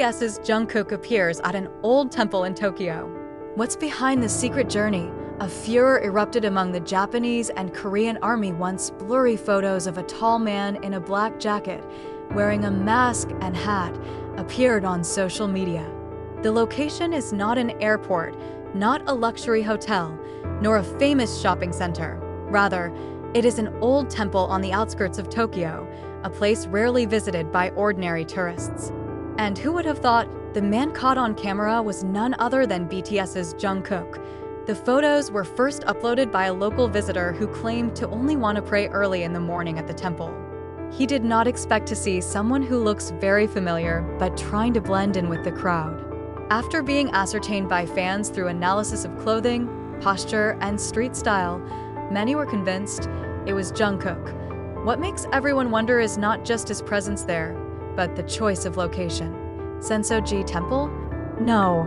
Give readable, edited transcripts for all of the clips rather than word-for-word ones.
BTS's Jungkook appears at an old temple in Tokyo. What's behind this secret journey? A furor erupted among the Japanese and Korean army once blurry photos of a tall man in a black jacket, wearing a mask and hat, appeared on social media. The location is not an airport, not a luxury hotel, nor a famous shopping center. Rather, it is an old temple on the outskirts of Tokyo, a place rarely visited by ordinary tourists. And who would have thought the man caught on camera was none other than BTS's Jungkook? The photos were first uploaded by a local visitor who claimed to only want to pray early in the morning at the temple. He did not expect to see someone who looks very familiar but trying to blend in with the crowd. After being ascertained by fans through analysis of clothing, posture, and street style, many were convinced it was Jungkook. What makes everyone wonder is not just his presence there, but the choice of location. Sensoji Temple? No.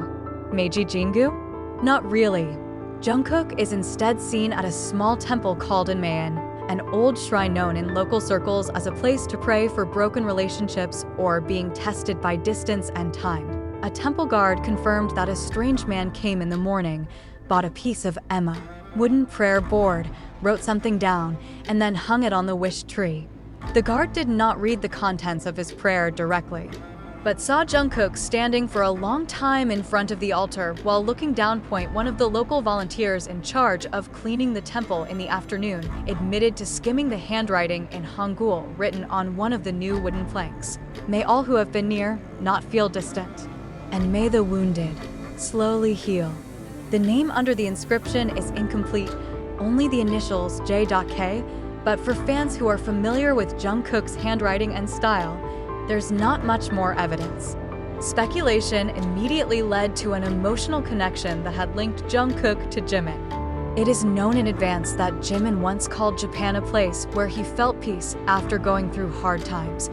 Meiji Jingu? Not really. Jungkook is instead seen at a small temple called Inmaen, an old shrine known in local circles as a place to pray for broken relationships or being tested by distance and time. A temple guard confirmed that a strange man came in the morning, bought a piece of Emma, wooden prayer board, wrote something down, and then hung it on the wish tree. The guard did not read the contents of his prayer directly, but saw Jungkook standing for a long time in front of the altar while looking down. One of the local volunteers in charge of cleaning the temple in the afternoon admitted to skimming the handwriting in Hangul written on one of the new wooden planks. May all who have been near not feel distant, and may the wounded slowly heal. The name under the inscription is incomplete, only the initials J.K, but for fans who are familiar with Jungkook's handwriting and style, there's not much more evidence. Speculation immediately led to an emotional connection that had linked Jungkook to Jimin. It is known in advance that Jimin once called Japan a place where he felt peace after going through hard times,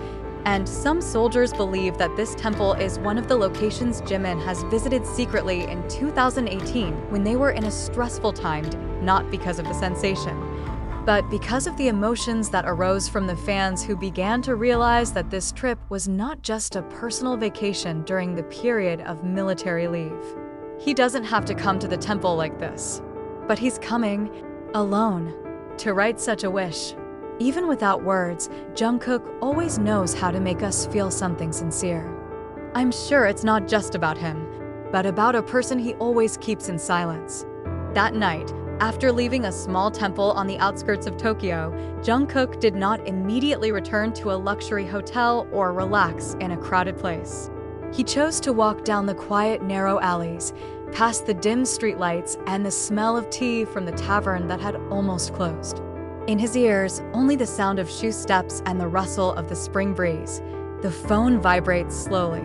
and some soldiers believe that this temple is one of the locations Jimin has visited secretly in 2018 when they were in a stressful time, not because of the sensation, but because of the emotions that arose from the fans who began to realize that this trip was not just a personal vacation during the period of military leave. He doesn't have to come to the temple like this, but he's coming alone to write such a wish. Even without words, Jungkook always knows how to make us feel something sincere. I'm sure it's not just about him, but about a person he always keeps in silence. That night, after leaving a small temple on the outskirts of Tokyo, Jungkook did not immediately return to a luxury hotel or relax in a crowded place. He chose to walk down the quiet, narrow alleys, past the dim streetlights and the smell of tea from the tavern that had almost closed. In his ears, only the sound of shoe steps and the rustle of the spring breeze. The phone vibrates slowly.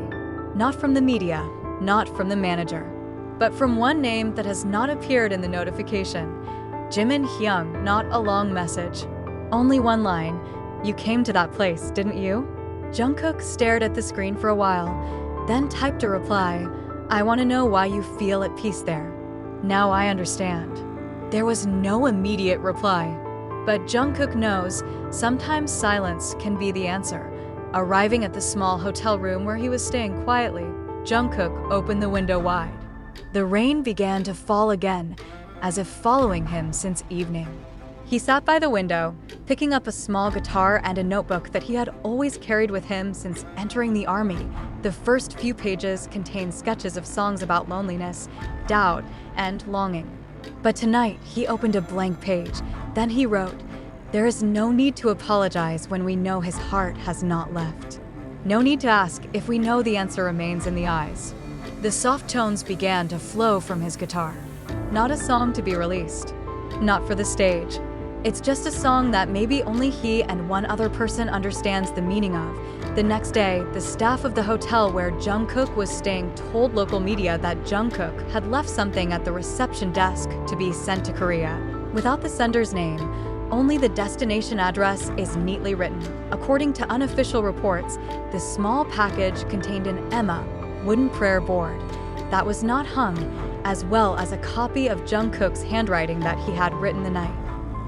Not from the media, not from the manager, but from one name that has not appeared in the notification. Jimin Hyung, not a long message. Only one line, "You came to that place, didn't you?" Jungkook stared at the screen for a while, then typed a reply, "I want to know why you feel at peace there. Now I understand." There was no immediate reply, but Jungkook knows sometimes silence can be the answer. Arriving at the small hotel room where he was staying quietly, Jungkook opened the window wide. The rain began to fall again, as if following him since evening. He sat by the window, picking up a small guitar and a notebook that he had always carried with him since entering the army. The first few pages contained sketches of songs about loneliness, doubt, and longing. But tonight, he opened a blank page. Then he wrote, "There is no need to apologize when we know his heart has not left. No need to ask if we know the answer remains in the eyes." The soft tones began to flow from his guitar. Not a song to be released. Not for the stage. It's just a song that maybe only he and one other person understands the meaning of. The next day, the staff of the hotel where Jungkook was staying told local media that Jungkook had left something at the reception desk to be sent to Korea. Without the sender's name, only the destination address is neatly written. According to unofficial reports, the small package contained an Emma, wooden prayer board, that was not hung, as well as a copy of Jungkook's handwriting that he had written the night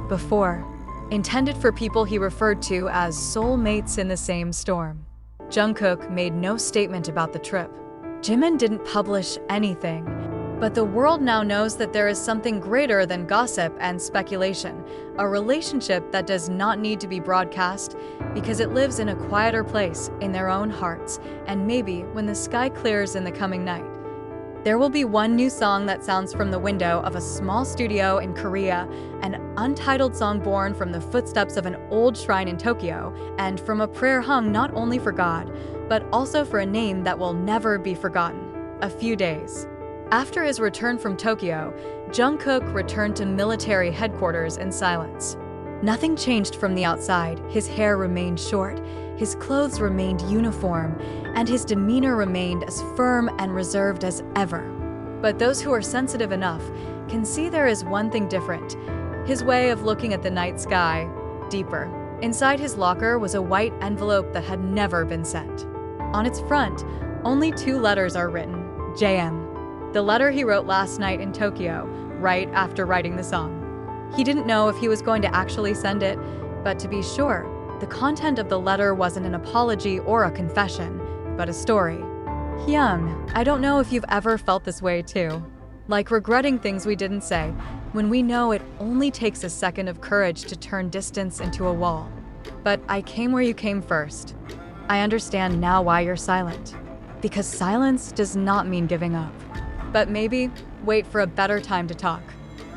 before, intended for people he referred to as soulmates in the same storm. Jungkook made no statement about the trip. Jimin didn't publish anything. But the world now knows that there is something greater than gossip and speculation, a relationship that does not need to be broadcast because it lives in a quieter place in their own hearts, and maybe when the sky clears in the coming night. There will be one new song that sounds from the window of a small studio in Korea, an untitled song born from the footsteps of an old shrine in Tokyo, and from a prayer hung not only for God, but also for a name that will never be forgotten: A Few Days. After his return from Tokyo, Jungkook returned to military headquarters in silence. Nothing changed from the outside. His hair remained short, his clothes remained uniform, and his demeanor remained as firm and reserved as ever. But those who are sensitive enough can see there is one thing different: his way of looking at the night sky, deeper. Inside his locker was a white envelope that had never been sent. On its front, only 2 letters are written: JM. The letter he wrote last night in Tokyo, right after writing the song. He didn't know if he was going to actually send it, but to be sure, the content of the letter wasn't an apology or a confession, but a story. Hyun, I don't know if you've ever felt this way too. Like regretting things we didn't say, when we know it only takes a second of courage to turn distance into a wall. But I came where you came first. I understand now why you're silent. Because silence does not mean giving up. But maybe wait for a better time to talk.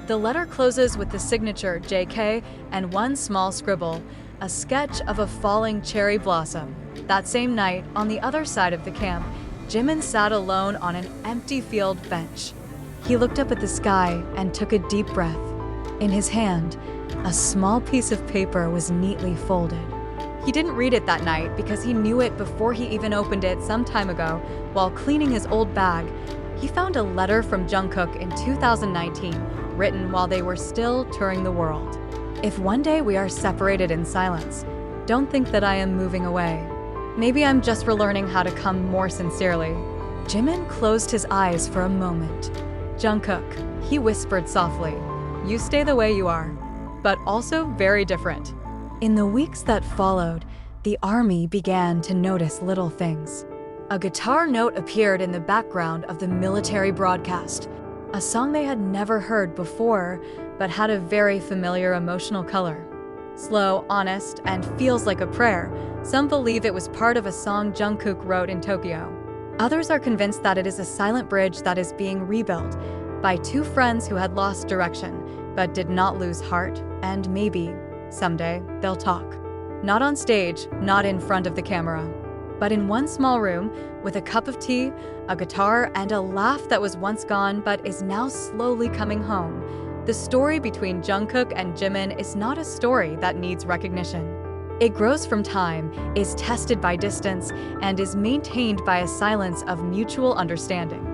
The letter closes with the signature JK and one small scribble, a sketch of a falling cherry blossom. That same night, on the other side of the camp, Jimin sat alone on an empty field bench. He looked up at the sky and took a deep breath. In his hand, a small piece of paper was neatly folded. He didn't read it that night because he knew it before he even opened it some time ago. While cleaning his old bag, he found a letter from Jungkook in 2019, written while they were still touring the world. If one day we are separated in silence, don't think that I am moving away. Maybe I'm just relearning how to come more sincerely. Jimin closed his eyes for a moment. Jungkook, he whispered softly, you stay the way you are, but also very different. In the weeks that followed, the army began to notice little things. A guitar note appeared in the background of the military broadcast, a song they had never heard before, but had a very familiar emotional color. Slow, honest, and feels like a prayer, some believe it was part of a song Jungkook wrote in Tokyo. Others are convinced that it is a silent bridge that is being rebuilt by 2 friends who had lost direction, but did not lose heart, and maybe, someday, they'll talk. Not on stage, not in front of the camera, but in one small room with a cup of tea, a guitar, and a laugh that was once gone but is now slowly coming home. The story between Jungkook and Jimin is not a story that needs recognition. It grows from time, is tested by distance, and is maintained by a silence of mutual understanding.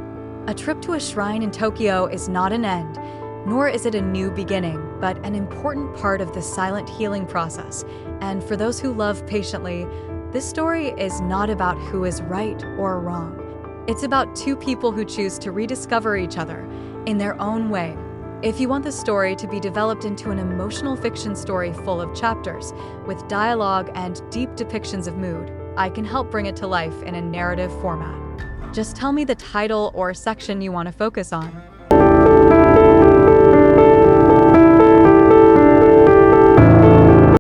A trip to a shrine in Tokyo is not an end, nor is it a new beginning, but an important part of the silent healing process. And for those who love patiently, this story is not about who is right or wrong. It's about 2 people who choose to rediscover each other in their own way. If you want the story to be developed into an emotional fiction story full of chapters, with dialogue and deep depictions of mood, I can help bring it to life in a narrative format. Just tell me the title or section you want to focus on.